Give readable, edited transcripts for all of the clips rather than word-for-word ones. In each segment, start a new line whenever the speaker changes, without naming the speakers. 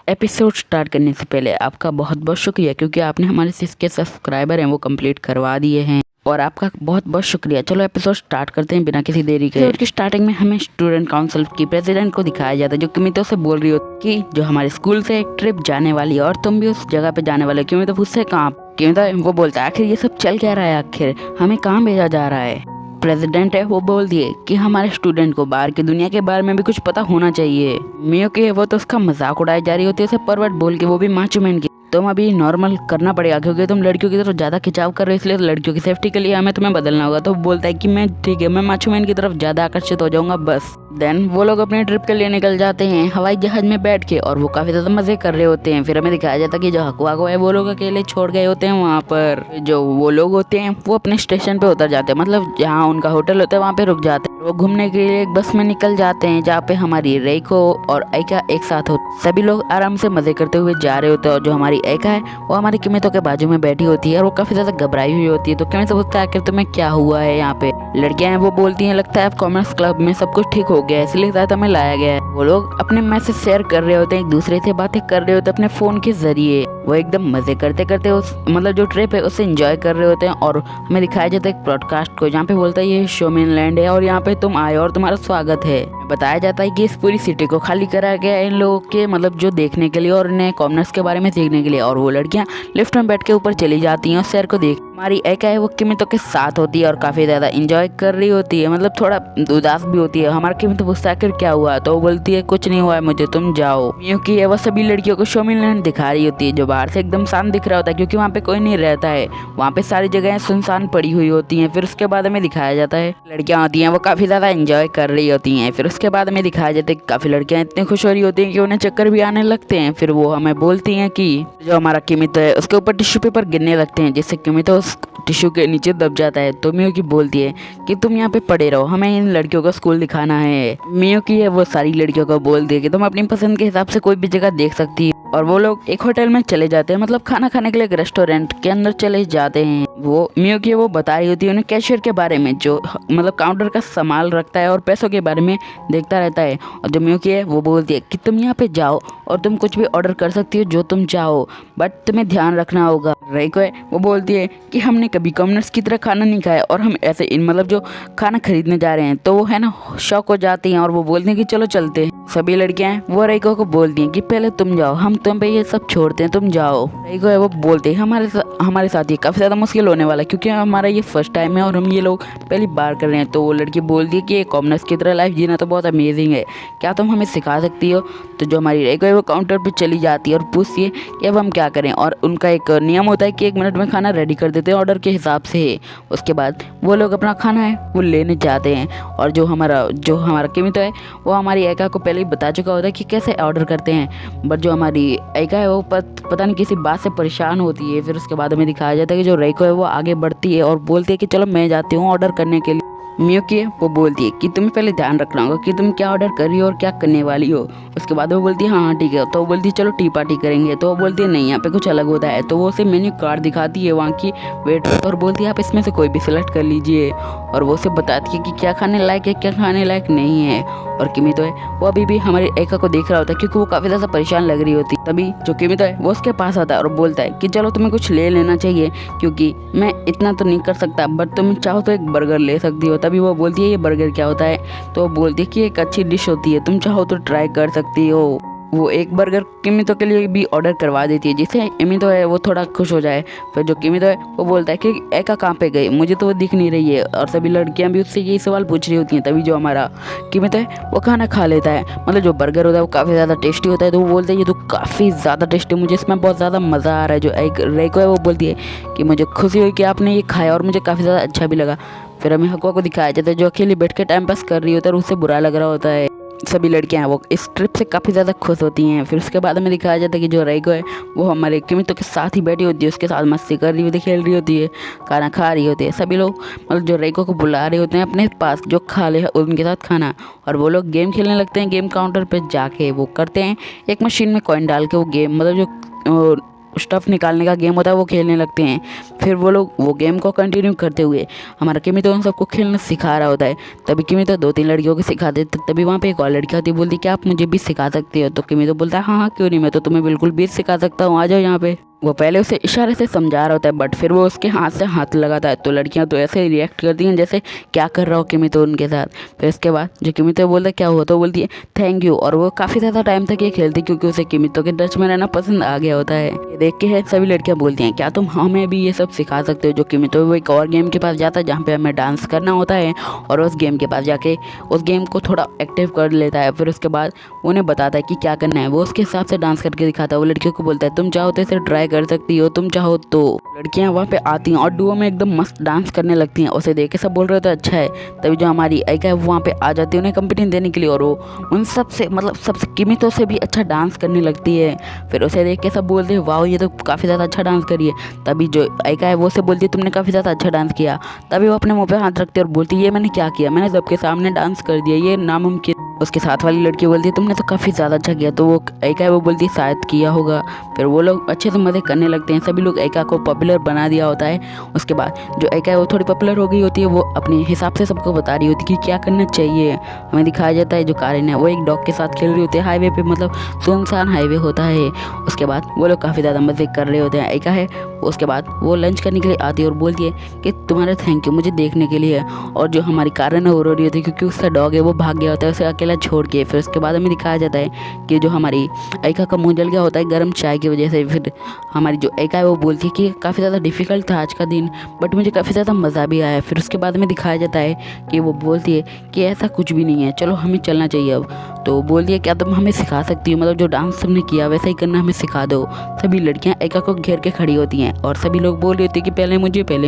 Episode start करने से पहले आपका बहुत बहुत शुक्रिया, क्योंकि आपने हमारे 6 सब्सक्राइबर हैं वो कंप्लीट करवा दिए हैं और आपका बहुत बहुत शुक्रिया। चलो एपिसोड स्टार्ट करते हैं बिना किसी देरी के। एपिसोड की स्टार्टिंग में हमें स्टूडेंट काउंसिल की प्रेसिडेंट को दिखाया जाता है, जो किमितो से बोल रही होती कि जो हमारे स्कूल से एक ट्रिप जाने वाली है और तुम भी उस जगह पे जाने वाले हो। किमितो पूछते कहाँ? किमितो वो बोलता है आखिर ये सब चल क्या रहा है, आखिर हमें कहाँ भेजा जा रहा है। प्रेसिडेंट है वो बोल दिए कि हमारे स्टूडेंट को बाहर की दुनिया के बारे में भी कुछ पता होना चाहिए। मियो की वो तो उसका मजाक उड़ाई जा रही होती है, उसे परवट बोल के, वो भी माचूमैन की। तुम अभी नॉर्मल करना पड़ेगा क्योंकि तुम लड़कियों की तरफ ज्यादा खिंचाव कर रहे हो, इसलिए लड़कियों की सेफ्टी के लिए हमें तुम्हें बदलना होगा। तो बोलता है कि मैं ठीक है, मैं माचूमैन की तरफ ज्यादा आकर्षित हो जाऊंगा बस। देन वो लोग अपने ट्रिप के लिए निकल जाते हैं हवाई जहाज में बैठ के, और वो काफी ज्यादा मजे कर रहे होते हैं। फिर हमें दिखाया जाता है कि जो हकुआको है वो लोग अकेले छोड़ गए होते हैं वहाँ पर। जो वो लोग होते हैं वो अपने स्टेशन पे उतर जाते हैं, मतलब जहाँ उनका होटल होता है वहाँ पे रुक जाते हैं। वो घूमने के लिए एक बस में निकल जाते हैं जहाँ पे हमारी रेको और एका एक साथ होते। सभी लोग आराम से मजे करते हुए जा रहे होते हैं, और जो हमारी एका है वो हमारी किमितो के बाजू में बैठी होती है और वो काफी ज्यादा घबराई हुई होती है। तो किमितो पूछता है आखिर तुम्हें क्या हुआ है यहाँ पे। लड़कियां हैं वो बोलती हैं लगता है कॉमर्स क्लब में सब कुछ ठीक हो गया है, इसलिए शायद हमें लाया गया है। वो लोग अपने मैसेज शेयर कर रहे होते हैं, एक दूसरे से बातें कर रहे होते हैं अपने फोन के जरिए। वो एकदम मजे करते करते उस मतलब जो ट्रिप है उससे एंजॉय कर रहे होते हैं। और हमें दिखाया जाता है एक ब्रॉडकास्ट को जहाँ पे बोलता है ये शोमेन लैंड है और यहाँ पे तुम आए और तुम्हारा स्वागत है। बताया जाता है कि इस पूरी सिटी को खाली करा गया है इन लोगों के मतलब जो देखने के लिए और इन्हें कॉमर्स के बारे में सीखने के लिए। और वो लड़कियां लिफ्ट में बैठ के ऊपर चली जाती हैं और शहर को देख। हमारी एका है वो किमितो के साथ होती है और काफी ज्यादा एंजॉय कर रही होती है, मतलब थोड़ा उदास भी होती है। हमारा किमितो पूछता है आखिर क्या हुआ, तो वो बोलती है कुछ नहीं हुआ है मुझे, तुम जाओ। मियुकी है वो सभी लड़कियों को शोमेन लैंड दिखा रही होती है, जो बाहर से एकदम शांत दिख रहा होता है क्योंकि वहाँ पे कोई नहीं रहता है। वहाँ पे सारी जगह सुनसान पड़ी हुई होती हैं। फिर उसके बाद हमें दिखाया जाता है लड़कियां होती हैं वो काफी ज्यादा एंजॉय कर रही होती हैं। फिर उसके बाद हमें दिखाया जाता है काफी लड़कियां इतनी खुश हो रही होती हैं कि उन्हें चक्कर भी आने लगते हैं। फिर वो हमें बोलती हैं कि जो हमारा किमितो है उसके ऊपर टिश्यू पेपर गिरने लगते हैं, जिससे किमितो उस टिश्यू के नीचे दब जाता है। तो मियुकी बोलती है कि तुम यहाँ पे पड़े रहो, हमें इन लड़कियों का स्कूल दिखाना है। मियुकी है वो सारी लड़कियों को बोलती है कि तुम अपनी पसंद के हिसाब से कोई भी जगह देख सकती हो। और वो लोग एक होटल में चले जाते हैं, मतलब खाना खाने के लिए एक रेस्टोरेंट के अंदर चले जाते हैं। वो मियुकी वो बता रही होती है उन्हें कैशियर के बारे में, जो मतलब काउंटर का सामान रखता है और पैसों के बारे में देखता रहता है। और जो मियुकी है वो बोलती है कि तुम यहाँ पे जाओ और तुम कुछ भी ऑर्डर कर सकती हो जो तुम चाहो, बट तुम्हें ध्यान रखना होगा। रेको है वो बोलती है कि हमने कभी कॉमनर्स की तरह खाना नहीं खाया और हम ऐसे इन मतलब जो खाना खरीदने जा रहे हैं। तो वो है ना शौक हो जाती हैं और वो बोलती हैं कि चलो चलते हैं। सभी लड़कियां हैं वो रेको को बोलती हैं कि पहले तुम जाओ, हम तुम पे ये सब छोड़ते हैं, तुम जाओ। रेको है वो बोलते हैं हमारे साथ ये काफी ज्यादा मुश्किल होने वाला है क्योंकि हमारा ये फर्स्ट टाइम है और हम ये लोग पहली बार कर रहे हैं। तो वो लड़की बोलती है कि ये कॉमनर्स की तरह लाइफ जीना तो बहुत अमेजिंग है, क्या तुम हमें सिखा सकती हो। तो जो हमारी रेको है वो काउंटर पे चली जाती है और पूछती है कि अब हम क्या करें। और उनका एक नियम होता है कि 1 मिनट में खाना रेडी कर देते हैं ऑर्डर के हिसाब से। उसके बाद वो लोग अपना खाना है वो लेने जाते हैं। और जो हमारा किमितो है वो हमारी एका को पहले ही बता चुका होता है कि कैसे ऑर्डर करते हैं, बट जो हमारी एका है वो पता नहीं किसी बात से परेशान होती है। फिर उसके बाद हमें दिखाया जाता है कि जो रेको है वो आगे बढ़ती है और बोलती है कि चलो मैं जाती हूँ ऑर्डर करने के लिए। मियुकी है वो बोलती है कि तुम्हें पहले ध्यान रखना होगा कि तुम क्या ऑर्डर कर रही हो और क्या करने वाली हो। उसके बाद वो बोलती है हाँ ठीक है। तो वो बोलती है चलो टी पार्टी करेंगे। तो वो बोलती है नहीं, यहाँ पे कुछ अलग होता है। तो वो उसे मेन्यू कार्ड दिखाती है वहाँ की वेटर और बोलती है आप इसमें से कोई भी सिलेक्ट कर लीजिए। और वो उसे बताती है कि क्या खाने लायक है क्या खाने लायक नहीं है। और किमितो है वो अभी भी हमारे एका को देख रहा होता है क्योंकि वो काफी ज्यादा परेशान लग रही होती। तभी जो किमितो है वो उसके पास आता है और बोलता है कि चलो तुम्हें कुछ ले लेना चाहिए क्योंकि मैं इतना तो नहीं कर सकता, बट तुम चाहो तो एक बर्गर ले सकती हो। तभी वो बोलती है ये बर्गर क्या होता है। तो वो बोलती है कि एक अच्छी डिश होती है, तुम चाहो तो ट्राई कर सकती हो। वो एक बर्गर किमितो के लिए भी ऑर्डर करवा देती है जिससे किमितो है वो थोड़ा खुश हो जाए। फिर जो किमितो है वो बोलता है कि एका कहाँ पे गई, मुझे तो वो दिख नहीं रही है। और सभी लड़कियां भी उससे यही सवाल पूछ रही होती हैं। तभी जो हमारा किमितो है वो खाना खा लेता है, मतलब जो बर्गर होता है वो काफ़ी ज़्यादा टेस्टी होता है। तो वो बोलते हैं ये तो काफ़ी ज़्यादा टेस्टी, मुझे इसमें बहुत ज़्यादा मज़ा आ रहा है। जो एक रेको है वो बोलती है कि मुझे खुशी हुई कि आपने ये खाया और मुझे काफ़ी ज़्यादा अच्छा भी लगा। फिर हमें हकुआ को दिखाया जाता है जो अकेले बैठ के टाइम पास कर रही होता है और उसे बुरा लग रहा होता है। सभी लड़कियां हैं वो इस ट्रिप से काफ़ी ज़्यादा खुश होती हैं। फिर उसके बाद हमें दिखाया जाता है कि जो रेको है वो हमारे किमितो के साथ ही बैठी होती है, उसके साथ मस्ती कर रही होती है, खेल रही होती है, खाना खा रही होती है। सभी लोग मतलब जो रेको को बुला रहे होते हैं अपने पास जो खा ले उनके साथ खाना, और वो लोग गेम खेलने लगते हैं। गेम काउंटर पर जाके वो करते हैं एक मशीन में कॉइन डाल के वो गेम मतलब जो स्टफ़ निकालने का गेम होता है वो खेलने लगते हैं। फिर वो लोग वो गेम को कंटिन्यू करते हुए हमारा किमितो उन सबको खेलना सिखा रहा होता है। तभी किमितो 2-3 लड़कियों को सिखा देते। तभी वहाँ पे एक और लड़की आती है, बोलती क्या आप मुझे भी सिखा सकती हो? तो किमितो बोलता है हाँ हाँ क्यों नहीं, मैं तो तुम्हें बिल्कुल भी सिखा सकता हूँ, आ जाओ यहाँ पे। वो पहले उसे इशारे से समझा रहा होता है बट फिर वो उसके हाथ से हाथ लगाता है। तो लड़कियां तो ऐसे रिएक्ट करती हैं जैसे क्या कर रहा हो किमितो उनके साथ। फिर इसके बाद जो किमितो बोलता है क्या हुआ, तो बोलती है थैंक यू। और वो काफ़ी ज़्यादा टाइम तक ये खेलती क्योंकि उसे किमितो के टच में रहना पसंद आ गया होता है। ये देख के सभी लड़कियां बोलती हैं क्या तुम हमें भी ये सब सिखा सकते हो? जो किमितो वो एक और गेम के पास जाता है जहाँ पे हमें डांस करना होता है और उस गेम के पास जाके उस गेम को थोड़ा एक्टिव कर लेता है। फिर उसके बाद उन्हें बताता है कि क्या करना है, वो उसके हिसाब से डांस करके दिखाता है। वो लड़कियों को बोलता है तुम चाहो तो इसे ट्राई कर सकती हो, तुम चाहो तो। लड़कियां वहाँ पे आती हैं और डुओ में एकदम मस्त डांस करने लगती हैं। उसे देख के सब बोल रहे होते हैं अच्छा है। तभी जो हमारी आइका है वो वहाँ पे आ जाती है उन्हें कंपनी देने के लिए और वो उन सबसे सबसे किमितो से भी अच्छा डांस करने लगती है। फिर उसे देख के सब बोलते हैं वाह ये तो काफ़ी ज़्यादा अच्छा डांस करी है। तभी जो आइका है वो से बोलती है तुमने काफ़ी ज़्यादा अच्छा डांस किया। तभी वो अपने मुँह पे हाथ रखती है और बोलती है ये मैंने क्या किया, मैंने सबके सामने डांस कर दिया, ये नामुमकिन। उसके साथ वाली लड़की बोलती है तुमने तो काफ़ी ज़्यादा अच्छा किया। तो वो आइका है वो बोलती है शायद किया होगा। फिर वो लोग अच्छे से मज़े करने लगते हैं। सभी लोग आइका को पॉपुलर बना दिया होता है। उसके बाद जो आइका है वो थोड़ी पॉपुलर हो गई होती है, वो अपने हिसाब से सबको बता रही होती है कि क्या करना चाहिए। हमें दिखाया जाता है जो कारिन है वो एक डॉग के साथ खेल रही होती है हाईवे पे, मतलब सुनसान हाईवे होता है। उसके बाद वो लोग काफ़ी ज़्यादा मज़े कर रहे होते हैं। आइका है उसके बाद वो लंच करने के लिए आती है और बोलती है कि तुम्हारा थैंक यू मुझे देखने के लिए। और जो हमारी कारिन है वो रो रही होती है क्योंकि उसका डॉग है वो भाग गया होता है उसे अकेला छोड़ के। फिर उसके बाद हमें दिखाया जाता है कि जो हमारी आइका का मुंह जल गया होता है गर्म चाय की वजह से। फिर हमारी जो आइका है वो बोलती है कि काफ़ी ज़्यादा डिफ़िकल्ट था आज का दिन बट मुझे काफ़ी ज़्यादा मज़ा भी आया। फिर उसके बाद हमें दिखाया जाता है कि वो बोलती है कि ऐसा कुछ भी नहीं है, चलो हमें चलना चाहिए अब। तो बोलती है क्या तुम हमें सिखा सकती हो, मतलब जो डांस तुमने किया वैसा ही करना हमें सिखा दो। सभी लड़कियां आइका को घेर के खड़ी होती हैं और सभी लोग बोल रहे होते हैं कि पहले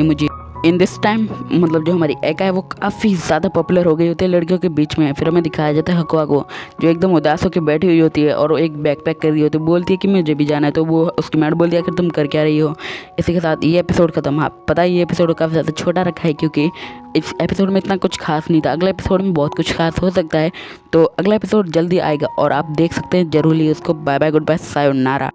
मुझे। इन दिस टाइम मतलब जो हमारी आइका है वो काफ़ी ज़्यादा पॉपुलर हो गई होती है लड़कियों के बीच में। फिर हमें दिखाया जाता है हकुआ को जो एकदम उदास होकर बैठी हुई होती है और वो एक बैग पैक कर रही होती है, बोलती है कि मुझे भी जाना है। तो वो उसकी मैड बोलती है कि तुम कर क्या रही हो। इसी के साथ ये एपिसोड खत्म। हाँ पता है ये एपिसोड काफ़ी ज़्यादा छोटा रखा है क्योंकि इस एपिसोड में इतना कुछ खास नहीं था। अगला एपिसोड में बहुत कुछ खास हो सकता है। तो अगला एपिसोड जल्दी आएगा और आप देख सकते हैं जरूर ही उसको। Bye bye, goodbye, sayonara.